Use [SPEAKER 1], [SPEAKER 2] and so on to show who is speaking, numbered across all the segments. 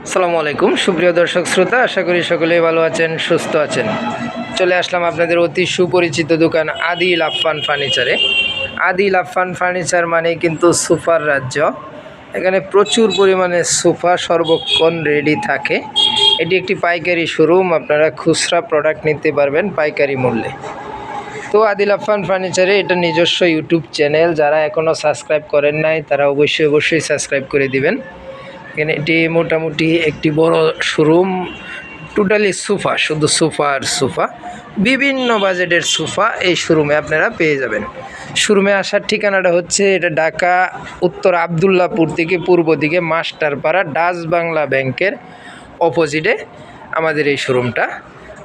[SPEAKER 1] আসসালামু আলাইকুম সুপ্রিয় দর্শক শ্রোতা, আশা করি সকলেই ভালো আছেন, সুস্থ আছেন। চলে আসলাম আপনাদের অতি সুপরিচিত দোকান আদিল আফফান ফার্নিচারে। আদিল আফফান ফার্নিচার মানে কিন্তু সোফার রাজ্য। এখানে প্রচুর পরিমাণে সোফা সর্বক্ষণ রেডি থাকে। এটি একটি পাইকারি শোরুম, আপনারা খুচরা প্রোডাক্ট নিতে পারবেন পাইকারি মূল্যে। তো আদিল আফফান ফার্নিচারে এটা নিজস্ব ইউটিউব চ্যানেল, যারা এখনও সাবস্ক্রাইব করেন নাই তারা অবশ্যই সাবস্ক্রাইব করে দিবেন। এখানে এটি মোটামুটি একটি বড় শোরুম, টোটালি সোফা, শুধু সোফা আর সোফা, বিভিন্ন বাজেটের সোফা এই শোরুমে আপনারা পেয়ে যাবেন। শোরুমে আসার ঠিকানাটা হচ্ছে এটা ঢাকা উত্তর আবদুল্লাপুর থেকে পূর্ব দিকে মাস্টারপাড়া ডাচ বাংলা ব্যাংকের অপোজিটে আমাদের এই শোরুমটা।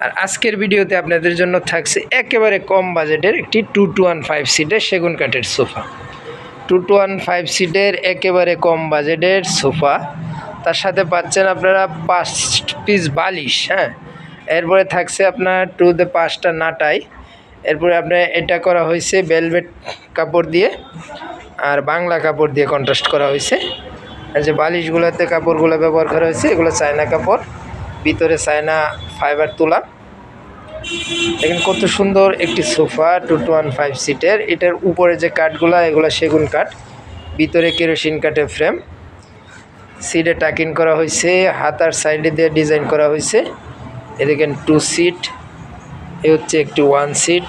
[SPEAKER 1] আর আজকের ভিডিওতে আপনাদের জন্য থাকছে একেবারে কম বাজেটের একটি 2-1-5 সিটের সেগুন কাঠের সোফা। 2-1-5 সিটের একেবারে কম বাজেটের সোফা, তার সাথে পাচ্ছেন আপনারা 5 পিস বালিশ। এরপরে থাকছে আপনার 5টা নাটাই। এরপরে আপনার এটা করা হয়েছে ভেলভেট কাপড় দিয়ে আর বাংলা কাপড় দিয়ে কন্ট্রাস্ট করা হয়েছে। আর যে বালিশগুলোতে কাপড়গুলো ব্যবহার করা হয়েছে এগুলো চায়না কাপড়, ভিতরে চায়না ফাইবার তোলা। দেখেন কত সুন্দর একটি সোফা 2-1-5 সিটের। এটার উপরে যে কাঠগুলো এগুলো সেগুন কাঠ, ভিতরে কেরোসিন কাঠের ফ্রেম, সিটে টাকিং করা হয়েছে, হাতার সাইডে দিয়ে ডিজাইন করা হয়েছে। এ দেখেন 2 সিট, এ হচ্ছে একটি 1 সিট,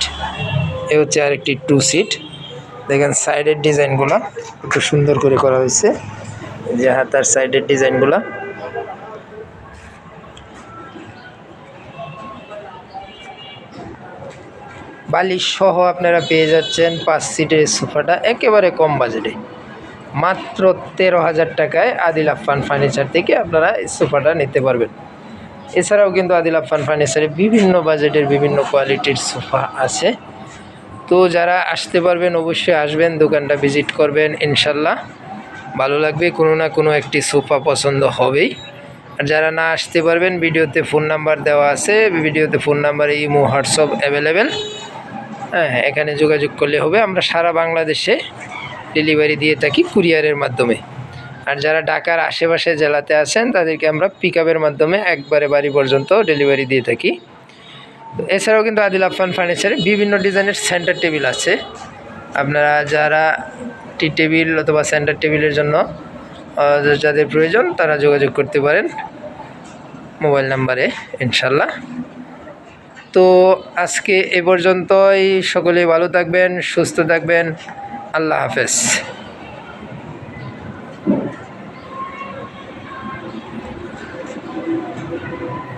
[SPEAKER 1] এ হচ্ছে আরেকটি 2 সিট। দেখেন সাইডের ডিজাইনগুলো একটু সুন্দর করে করা হয়েছে, যে হাতার সাইডের ডিজাইনগুলো। বালিশ সহ আপনারা পেয়ে যাচ্ছেন 5 সিটের সোফাটা একেবারে কম বাজেটে, মাত্র 13,000 টাকায় আদিল আফফান ফার্নিচার থেকে আপনারা এই সোফাটা নিতে পারবেন। এছাড়াও কিন্তু আদিল আফফান ফার্নিচারে বিভিন্ন বাজেটের বিভিন্ন কোয়ালিটির সোফা আছে। তো যারা আসতে পারবেন অবশ্যই আসবেন, দোকানটা ভিজিট করবেন, ইনশাল্লাহ ভালো লাগবে, কোনো না কোনো একটি সোফা পছন্দ হবেই। আর যারা না আসতে পারবেন ভিডিওতে ফোন নাম্বার দেওয়া আছে, ভিডিওতে ফোন নাম্বারে ইমো হোয়াটসঅ্যাপ অ্যাভেলেবেল। এখানে যোগাযোগ করলে হবে। আমরা সারা বাংলাদেশে ডেলিভারি দিয়ে থাকি কুরিয়ারের মাধ্যমে। আর যারা ঢাকার আশেপাশে জেলাতে আছেন তাদেরকে আমরা পিকআপের মাধ্যমে একবারে বাড়ি পর্যন্ত ডেলিভারি দিয়ে থাকি। এছাড়াও কিন্তু আদিল আফফান ফার্নিচারে বিভিন্ন ডিজাইনের সেন্টার টেবিল আছে। আপনারা যারা টি টেবিল অথবা সেন্টার টেবিলের জন্য যাদের প্রয়োজন তারা যোগাযোগ করতে পারেন মোবাইল নাম্বারে, ইনশাল্লাহ। তো আজকে এ পর্যন্তই, সকলেই ভালো থাকবেন, সুস্থ থাকবেন, আল্লাহ হাফেজ।